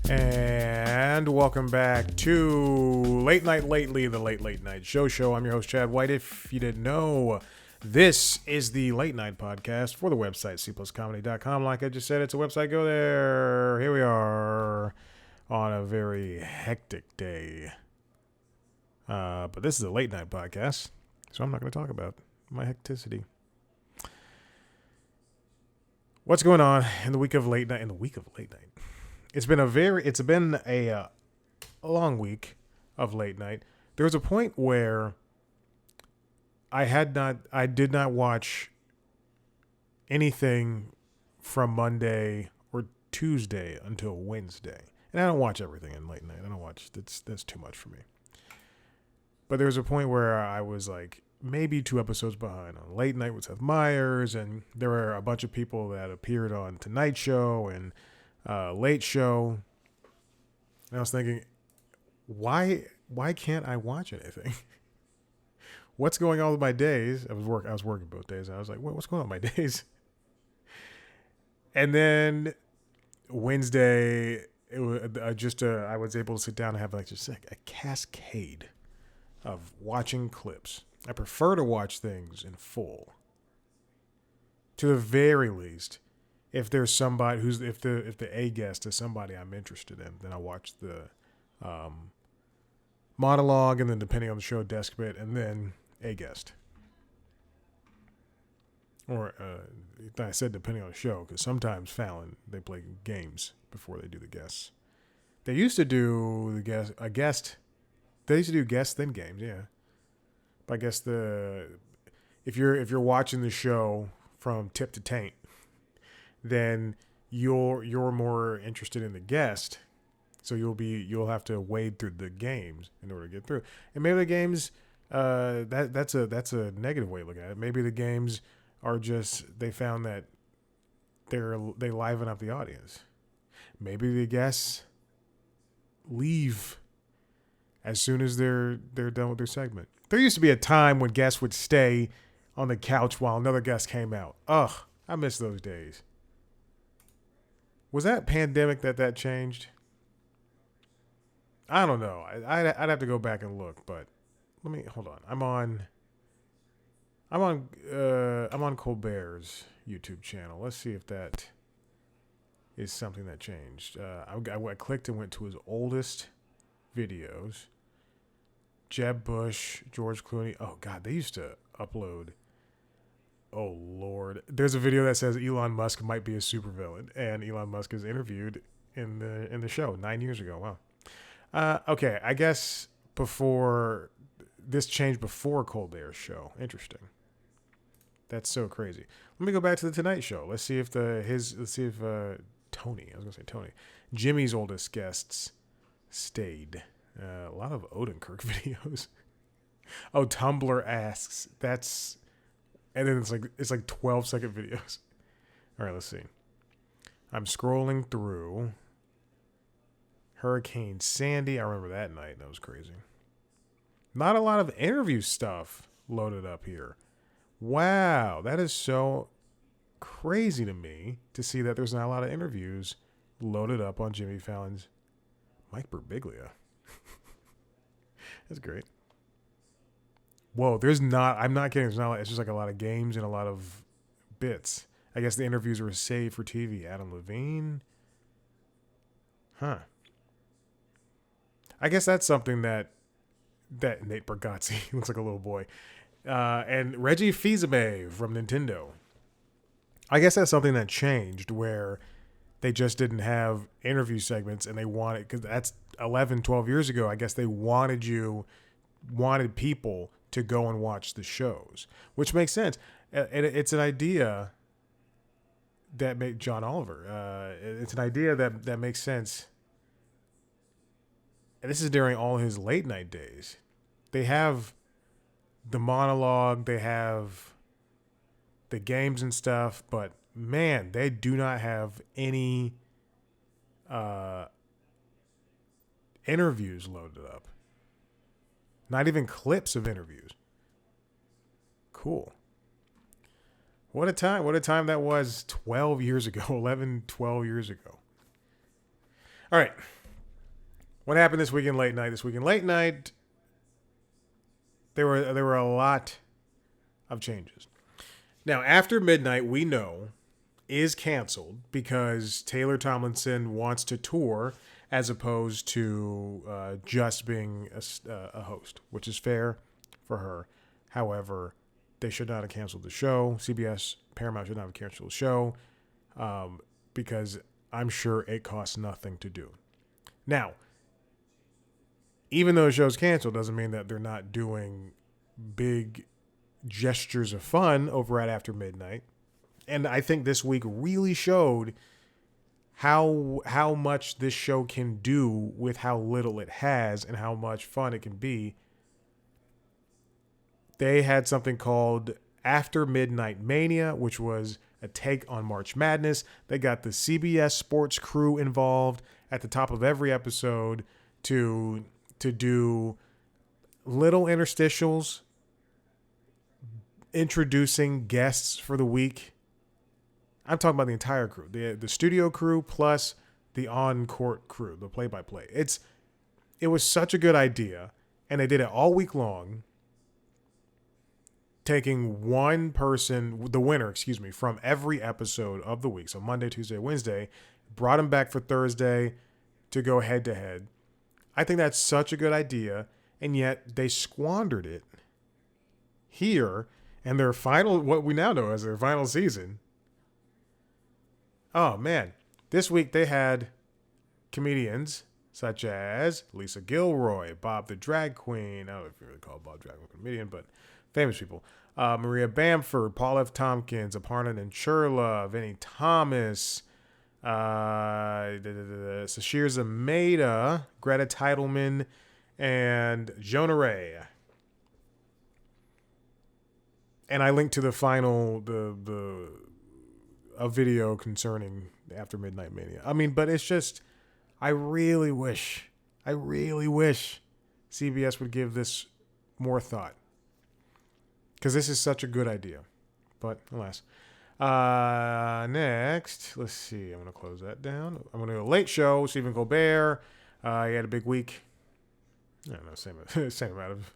And welcome back to Late Night Lately, the Late Night Show. I'm your host, Chad White. If you didn't know, this is the Late Night podcast for the website, cpluscomedy.com. Like I just said, it's a website. Go there. Here we are on a very hectic day. But this is a late night podcast, so I'm not going to talk about my hecticity. What's going on in the week of late night? It's been a long week of late night. There was a point where I did not watch anything from Monday or Tuesday until Wednesday. And I don't watch everything in late night. That's too much for me. But there was a point where I was like maybe 2 episodes behind on Late Night with Seth Meyers, and there were a bunch of people that appeared on Tonight Show and Late Show. And I was thinking, why can't I watch anything? What's going on with my days? I was working both days, and I was like, what's going on with my days? And then Wednesday, I was able to sit down and have like just like a cascade of watching clips. I prefer to watch things in full. To the very least, if there's somebody if the A guest is somebody I'm interested in, then I watch the monologue, and then depending on the show, desk bit, and then A guest. Or I said depending on the show, because sometimes Fallon, they play games before they do the guests. They used to do They used to do guests then games, yeah. But I guess if you're watching the show from tip to taint, then you're more interested in the guest, so you'll have to wade through the games in order to get through. And maybe the games that's a negative way to look at it. Maybe the games are just they found that they liven up the audience. Maybe the guests leave as soon as they're done with their segment. There used to be a time when guests would stay on the couch while another guest came out. Ugh, I miss those days. Was that pandemic that changed? I don't know. I'd have to go back and look, but let me hold on. I'm on Colbert's YouTube channel. Let's see if that is something that changed. I clicked and went to his oldest videos. Jeb Bush, George Clooney. Oh God, they used to upload. Oh Lord, there's a video that says Elon Musk might be a supervillain, and Elon Musk is interviewed in the show 9 years ago. Wow. Okay, I guess before this changed before Colbert's show. Interesting. That's so crazy. Let me go back to the Tonight Show. Let's see if Tony. I was gonna say Tony. Jimmy's oldest guests stayed. A lot of Odenkirk videos. Oh, Tumblr asks. And then it's like 12-second videos. All right, let's see. I'm scrolling through Hurricane Sandy. I remember that night. That was crazy. Not a lot of interview stuff loaded up here. Wow, that is so crazy to me to see that there's not a lot of interviews loaded up on Jimmy Fallon's Mike Birbiglia. That's great. Whoa, I'm not kidding. It's just like a lot of games and a lot of bits. I guess the interviews were saved for TV. Adam Levine. Huh. I guess that's something that Nate Bargatze looks like a little boy. And Reggie Fils-Aimé from Nintendo. I guess that's something that changed where they just didn't have interview segments, and they wanted, because that's 11, 12 years ago, I guess they wanted people to go and watch the shows, which makes sense. It's an idea that John Oliver. It's an idea that makes sense. And this is during all his late night days. They have the monologue, they have the games and stuff, but man, they do not have any interviews loaded up. Not even clips of interviews. Cool. What a time. What a time that was 12 years ago, 11, 12 years ago. All right. What happened this week in late night? This week in late night, there were a lot of changes. Now, After Midnight, we know, is canceled because Taylor Tomlinson wants to tour as opposed to just being a host, which is fair for her. However, they should not have canceled the show. CBS, Paramount should not have canceled the show because I'm sure it costs nothing to do. Now, even though the show's canceled doesn't mean that they're not doing big gestures of fun over at After Midnight. And I think this week really showed how much this show can do with how little it has and how much fun it can be. They had something called After Midnight Mania, which was a take on March Madness. They got the CBS sports crew involved at the top of every episode to do little interstitials introducing guests for the week. I'm talking about the entire crew, the studio crew plus the on-court crew, the play-by-play. It was such a good idea, and they did it all week long, taking one person, the winner, from every episode of the week. So Monday, Tuesday, Wednesday, brought him back for Thursday to go head-to-head. I think that's such a good idea, and yet they squandered it here and their final, what we now know as their final season. Oh, man. This week they had comedians such as Lisa Gilroy, Bob the Drag Queen. I don't know if you really call Bob Drag Queen a comedian, but famous people. Maria Bamford, Paul F. Tompkins, Aparna Nancherla, Vinnie Thomas, Sashir Zameda, Greta Titelman, and Jonah Ray. And I linked to the final a video concerning After Midnight Mania. I mean, but it's just, I really wish CBS would give this more thought, because this is such a good idea. But alas. Next, let's see. I'm going to close that down. I'm going to go Late Show. Stephen Colbert. He had a big week. I don't know, same amount of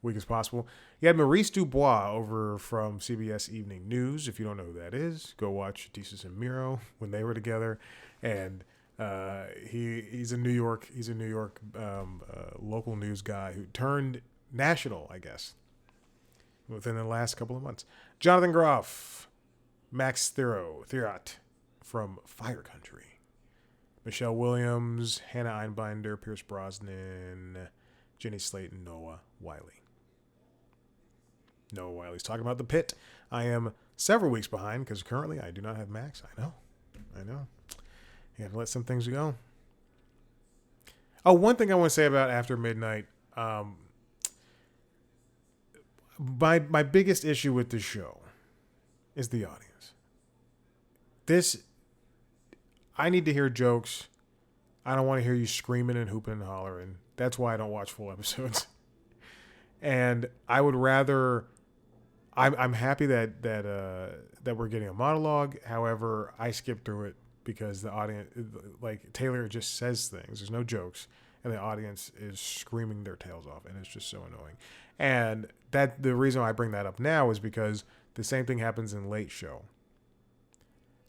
week as possible. He had Maurice Dubois over from CBS Evening News. If you don't know who that is, go watch Desus and Mero when they were together. And he's a New York local news guy who turned national, I guess, within the last couple of months. Jonathan Groff, Max Theriot from Fire Country, Michelle Williams, Hannah Einbinder, Pierce Brosnan, Jenny Slate, and Noah Wiley. Noah Wiley's talking about the Pitt. I am several weeks behind because currently I do not have Max. I know. You have to let some things go. Oh, one thing I want to say about After Midnight. My biggest issue with this show is the audience. I need to hear jokes. I don't want to hear you screaming and hooping and hollering. That's why I don't watch full episodes. And I would rather. I'm happy that we're getting a monologue. However, I skip through it because the audience, like Taylor, just says things. There's no jokes, and the audience is screaming their tails off, and it's just so annoying. And that the reason I bring that up now is because the same thing happens in Late Show.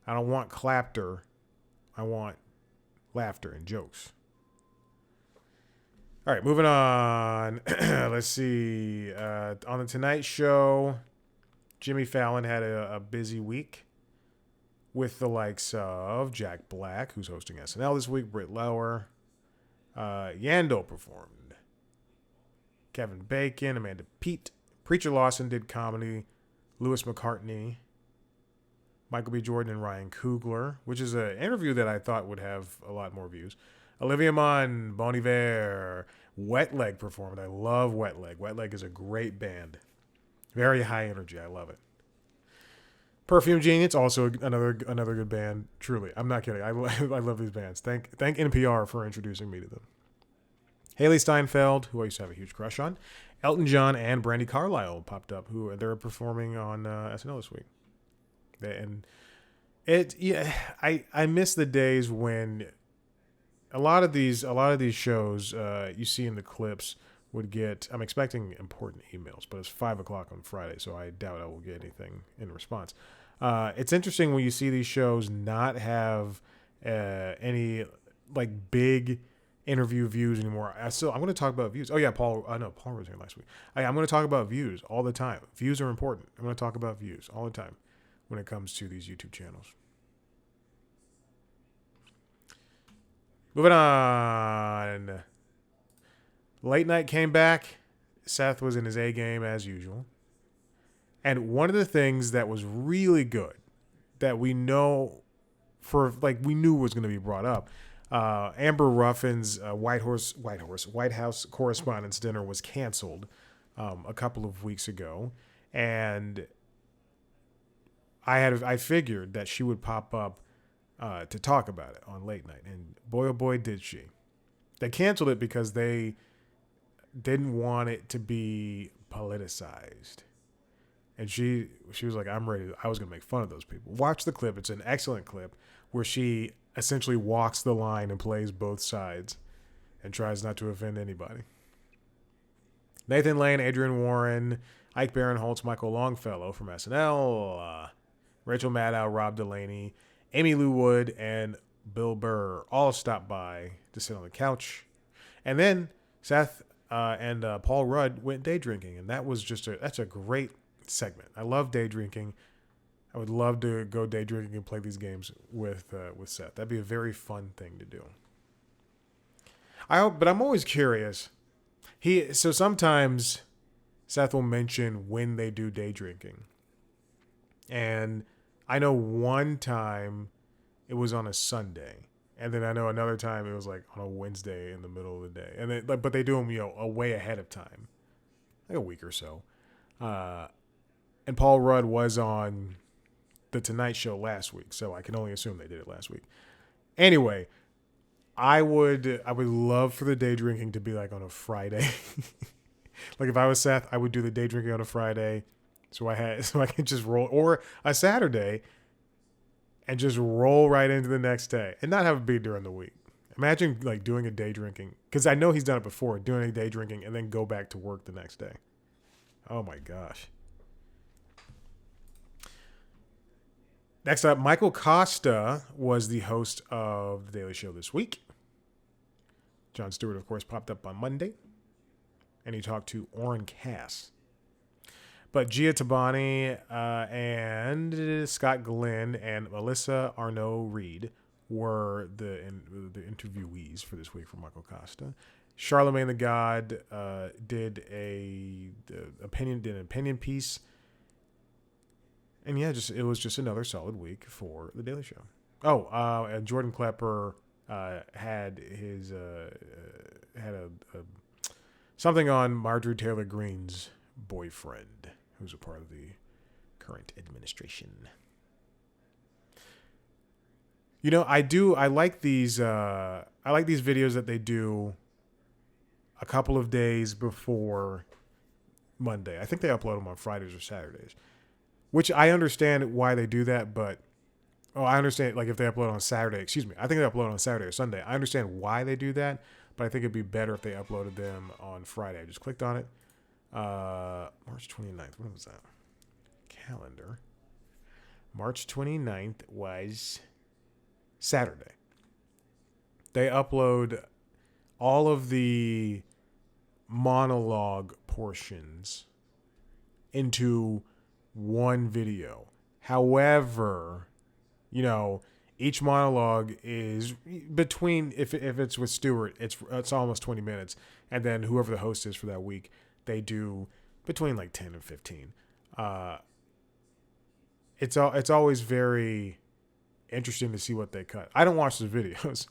I don't want clapter. I want laughter and jokes. All right, moving on. Let's see. On the Tonight Show, Jimmy Fallon had a busy week with the likes of Jack Black, who's hosting SNL this week, Britt Lauer. Yandel performed. Kevin Bacon, Amanda Peet. Preacher Lawson did comedy. Lewis McCartney. Michael B. Jordan and Ryan Coogler, which is an interview that I thought would have a lot more views. Olivia Munn, Bon Iver, Wet Leg performed. I love Wet Leg. Wet Leg is a great band. Very high energy. I love it. Perfume Genius, also another good band. Truly, I'm not kidding. I love these bands. Thank NPR for introducing me to them. Haley Steinfeld, who I used to have a huge crush on. Elton John and Brandi Carlile popped up, who they're performing on SNL this week. I miss the days when A lot of these shows you see in the clips would get. I'm expecting important emails, but it's 5:00 on Friday, so I doubt I will get anything in response. It's interesting when you see these shows not have any like big interview views anymore. I'm going to talk about views. Oh yeah, Paul. I know Paul was here last week. I'm going to talk about views all the time. Views are important. I'm going to talk about views all the time when it comes to these YouTube channels. Moving on. Late night came back. Seth was in his A game as usual. And one of the things that was really good that we know we knew was going to be brought up, Amber Ruffin's White House Correspondents Dinner was canceled a couple of weeks ago. And I figured that she would pop up to talk about it on late night. And boy, oh boy, did she. They canceled it because they didn't want it to be politicized. And she was like, I'm ready. I was going to make fun of those people. Watch the clip. It's an excellent clip where she essentially walks the line and plays both sides and tries not to offend anybody. Nathan Lane, Adrian Warren, Ike Barinholtz, Michael Longfellow from SNL, Rachel Maddow, Rob Delaney, Amy Lou Wood, and Bill Burr all stopped by to sit on the couch. And then Seth and Paul Rudd went day drinking, and that's a great segment. I love day drinking. I would love to go day drinking and play these games with Seth. That'd be a very fun thing to do. But I'm always curious. So sometimes Seth will mention when they do day drinking, and I know one time it was on a Sunday, and then I know another time it was like on a Wednesday in the middle of the day, and but they do them a way ahead of time, like a week or so. And Paul Rudd was on the Tonight Show last week, so I can only assume they did it last week. Anyway, I would love for the day drinking to be like on a Friday. Like if I was Seth, I would do the day drinking on a Friday, so I could just roll, or a Saturday, and just roll right into the next day and not have it be during the week. Imagine like doing a day drinking, because I know he's done it before, doing a day drinking and then go back to work the next day. Oh my gosh. Next up, Michael Kosta was the host of The Daily Show this week. Jon Stewart, of course, popped up on Monday, and he talked to Orrin Cass. But Gia Tabani and Scott Glenn and Melissa Arnaud-Reed were the interviewees for this week for Michael Kosta. Charlemagne the God did an opinion piece. And yeah, it was just another solid week for The Daily Show. Oh, and Jordan Klepper had his something on Marjorie Taylor Greene's boyfriend, who's a part of the current administration. You know, I like these videos that they do a couple of days before Monday. I think they upload them on Fridays or Saturdays. Which I understand why they do that, but I understand like if they upload on Saturday. Excuse me, I think they upload on Saturday or Sunday. I understand why they do that, but I think it'd be better if they uploaded them on Friday. I just clicked on it. March 29th. What was that? Calendar. March 29th was Saturday. They upload all of the monologue portions into one video. However, you know, each monologue is between, if it's with Stewart, it's almost 20 minutes, and then whoever the host is for that week, they do between like 10 and 15. It's always very interesting to see what they cut. I don't watch the videos,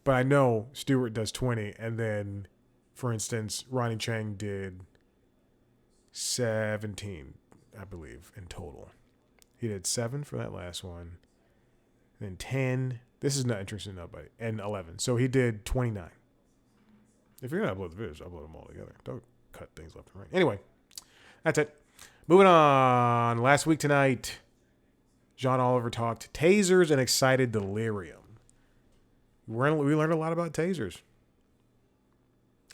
but I know Stewart does 20, and then, for instance, Ronnie Chang did 17. I believe, in total. He did 7 for that last one. Then 10. This is not interesting enough, but and 11. So he did 29. If you're going to upload the videos, upload them all together. Don't cut things left and right. Anyway, that's it. Moving on. Last week tonight, John Oliver talked tasers and excited delirium. We learned a lot about tasers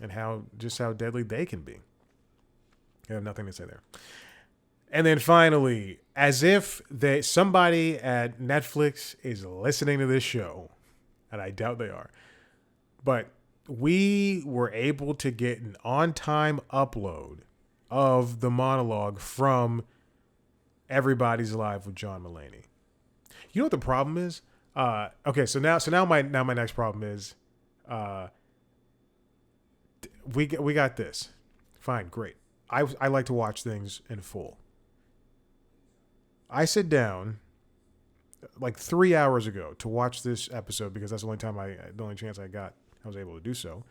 and how deadly they can be. I have nothing to say there. And then finally, as if somebody at Netflix is listening to this show, and I doubt they are, but we were able to get an on-time upload of the monologue from Everybody's Live with John Mulaney. You know what the problem is? Okay, so now my next problem is, we got this. Fine, great. I like to watch things in full. I sit down like 3 hours ago to watch this episode because that's the only chance I was able to do so.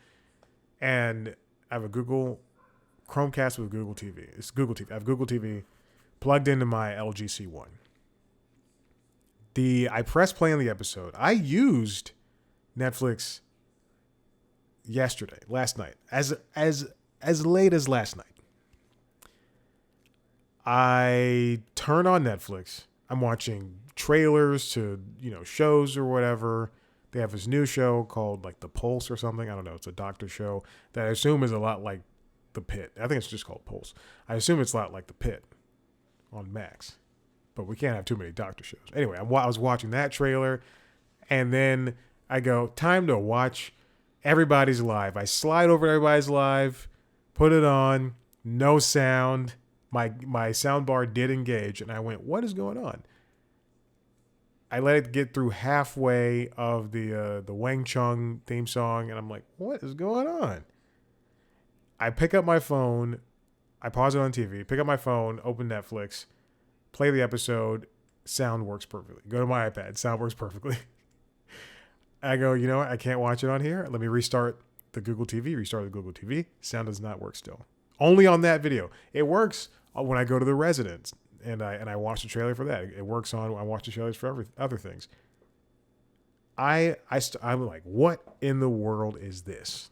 And I have a Google Chromecast with Google TV. It's Google TV. I have Google TV plugged into my LG C1. I pressed play on the episode. I used Netflix last night, as late as last night. I turn on Netflix. I'm watching trailers to, shows or whatever. They have this new show called like The Pulse or something. I don't know. It's a doctor show that I assume is a lot like The Pitt. I think it's just called Pulse. I assume it's a lot like The Pitt on Max. But we can't have too many doctor shows. Anyway, I was watching that trailer, and then I go, time to watch Everybody's Live. I slide over to Everybody's Live, put it on, no sound. My sound bar did engage, and I went, what is going on? I let it get through halfway of the Wang Chung theme song, and I'm like, what is going on? I pick up my phone, I pause it on TV, pick up my phone, open Netflix, play the episode, sound works perfectly. Go to my iPad, sound works perfectly. I go, you know what? I can't watch it on here. Let me restart the Google TV, sound does not work still. Only on that video. It works when I go to The Residence and I watch the trailer for that. It works I watch the trailers for other things. I'm like, what in the world is this?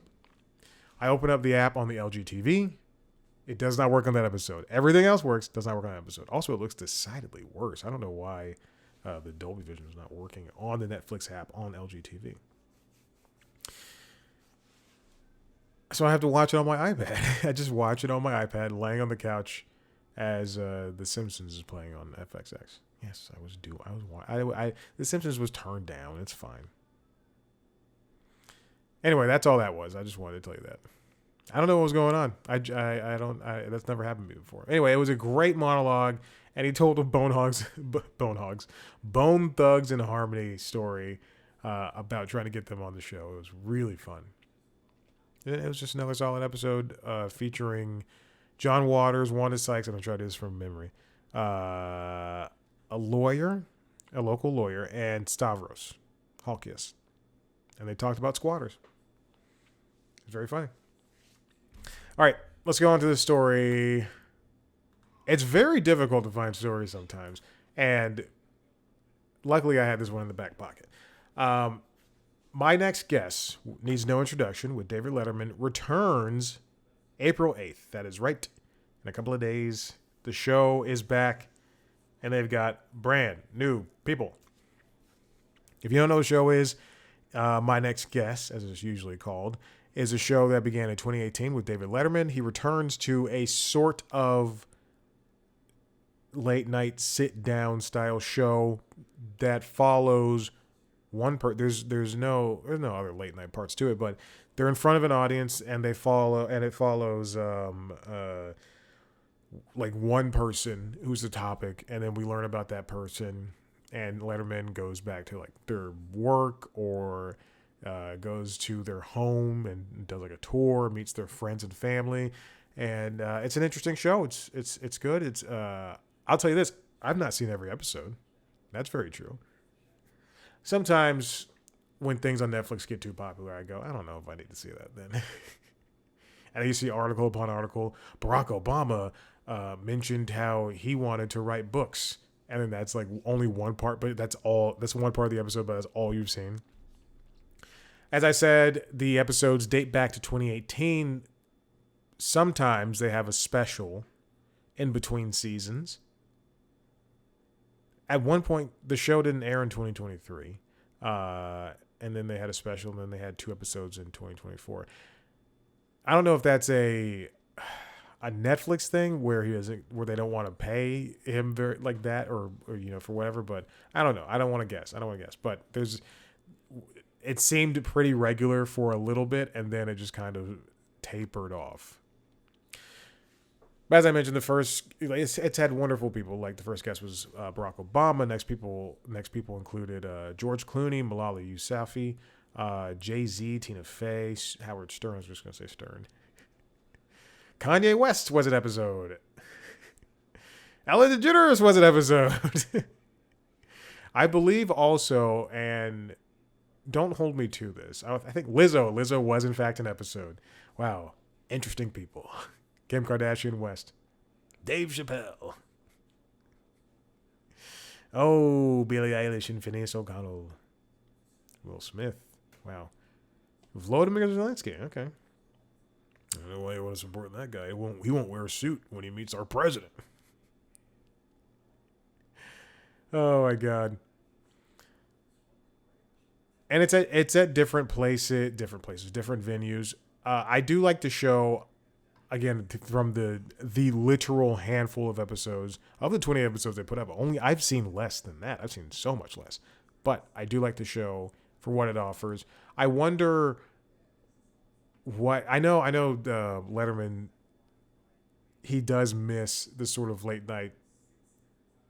I open up the app on the LG TV. It does not work on that episode. Everything else works, does not work on that episode. Also, it looks decidedly worse. I don't know why the Dolby Vision is not working on the Netflix app on LG TV. So I have to watch it on my iPad. I just watch it on my iPad, laying on the couch as The Simpsons is playing on FXX. Yes, The Simpsons was turned down. It's fine. Anyway, that's all that was. I just wanted to tell you that. I don't know what was going on. That's never happened to me before. Anyway, it was a great monologue, and he told a Bone Thugs in Harmony story about trying to get them on the show. It was really fun. It was just another solid episode featuring John Waters, Wanda Sykes. I'm going to try to do this from memory. A local lawyer, and Stavros Halkias. And they talked about squatters. It's very funny. All right, let's go on to the story. It's very difficult to find stories sometimes. And luckily I had this one in the back pocket. My next guest needs no introduction with David Letterman returns April 8th. That is right. In a couple of days, the show is back, and they've got brand new people. If you don't know what the show is, My Next Guest, as it's usually called, is a show that began in 2018 with David Letterman. He returns to a sort of late night sit down style show that follows there's no other late night parts to it, but they're in front of an audience and it follows like one person who's the topic, and then we learn about that person, and Letterman goes back to like their work or goes to their home and does like a tour, meets their friends and family, and it's an interesting show. It's good. It's I'll tell you this, I've not seen every episode. That's very true. Sometimes when things on Netflix get too popular, I go, I don't know if I need to see that then. And you see article upon article. Barack Obama mentioned how he wanted to write books. And then that's like only one part, but that's one part of the episode, but that's all you've seen. As I said, the episodes date back to 2018. Sometimes they have a special in between seasons. At one point, the show didn't air in 2023. and then they had a special, and then they had 2 episodes in 2024. I don't know if that's a Netflix thing where where they don't want to pay him very like that, or for whatever. But I don't know. I don't want to guess. But it seemed pretty regular for a little bit, and then it just kind of tapered off. But as I mentioned, it's had wonderful people. Like the first guest was Barack Obama. Next people included George Clooney, Malala Yousafzai, Jay-Z, Tina Fey, Howard Stern. I was just going to say Stern. Kanye West was an episode. Ellen DeGeneres was an episode. I believe also, and don't hold me to this, I think Lizzo was in fact an episode. Wow. Interesting people. Kim Kardashian West. Dave Chappelle. Oh, Billie Eilish and Phineas O'Connell. Will Smith. Wow. Volodymyr Zelensky. Okay. I don't know why you want to support that guy. He won't wear a suit when he meets our president. Oh my God. And it's at different places, different venues. I do like the show. Again, from the literal handful of episodes, of the 20 episodes they put up, I've seen less than that. I've seen so much less. But I do like the show for what it offers. I wonder what... I know Letterman, he does miss the sort of late night,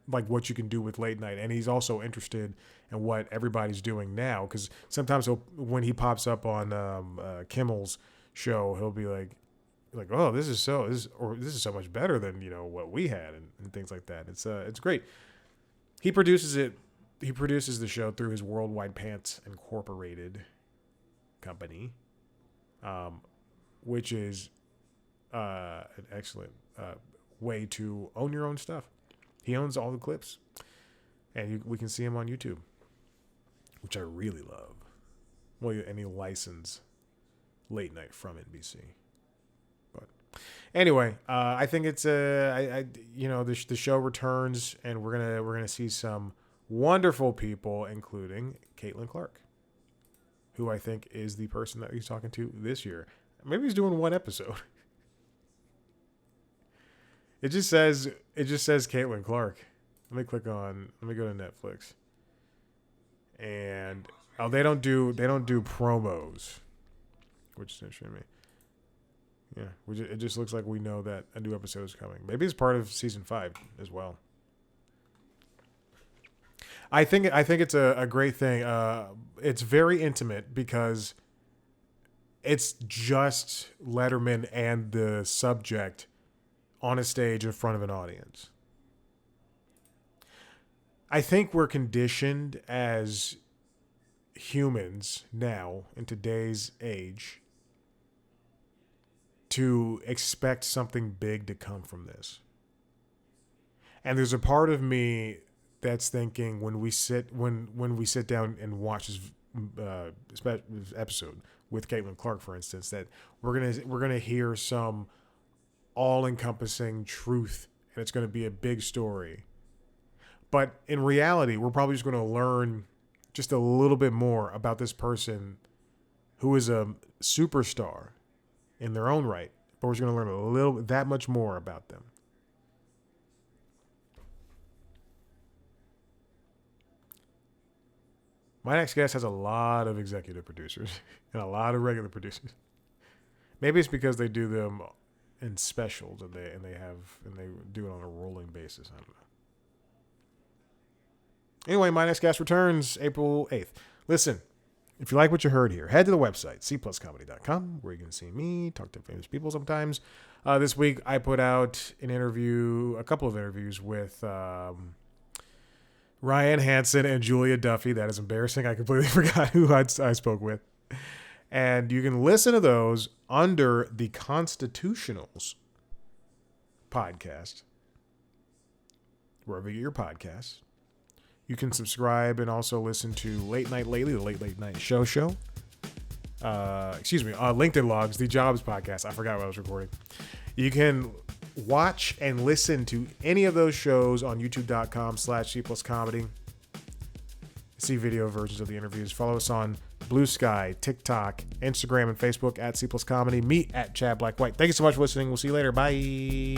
like what you can do with late night. And he's also interested in what everybody's doing now. Because sometimes when he pops up on Kimmel's show, he'll be like, oh, this is so much better than what we had, and things like that. It's great. He produces it. He produces the show through his Worldwide Pants Incorporated company, which is an excellent way to own your own stuff. He owns all the clips, and we can see him on YouTube, which I really love. Well, and he licensed late night from NBC. Anyway, I think it's the show returns, and we're gonna see some wonderful people, including Caitlin Clark, who I think is the person that he's talking to this year. Maybe he's doing 1 episode. It just says Caitlin Clark. Let me go to Netflix, and they don't do promos, which is interesting to me. Yeah, it just looks like we know that a new episode is coming. Maybe it's part of season 5 as well. I think it's a great thing. It's very intimate because it's just Letterman and the subject on a stage in front of an audience. I think we're conditioned as humans now in today's age to expect something big to come from this. And there's a part of me that's thinking when we sit down and watch this episode with Caitlin Clark, for instance, that we're gonna hear some all-encompassing truth, and it's gonna be a big story. But in reality, we're probably just gonna learn just a little bit more about this person who is a superstar in their own right, but we're just going to learn that much more about them. My next guest has a lot of executive producers and a lot of regular producers. Maybe it's because they do them in specials and they do it on a rolling basis. I don't know. Anyway, my next guest returns April 8th. Listen, if you like what you heard here, head to the website, cpluscomedy.com, where you can see me, talk to famous people sometimes. This week, I put out a couple of interviews with Ryan Hansen and Julia Duffy. That is embarrassing. I completely forgot who I spoke with. And you can listen to those under the Constitutionals podcast, wherever you get your podcasts. You can subscribe and also listen to Late Night Lately, the Late Night Show. LinkedIn Logs, the Jobs podcast. I forgot what I was recording. You can watch and listen to any of those shows on youtube.com/C+comedy. See video versions of the interviews. Follow us on Blue Sky, TikTok, Instagram, and Facebook at C Plus Comedy. Me at Chad Black White. Thank you so much for listening. We'll see you later. Bye.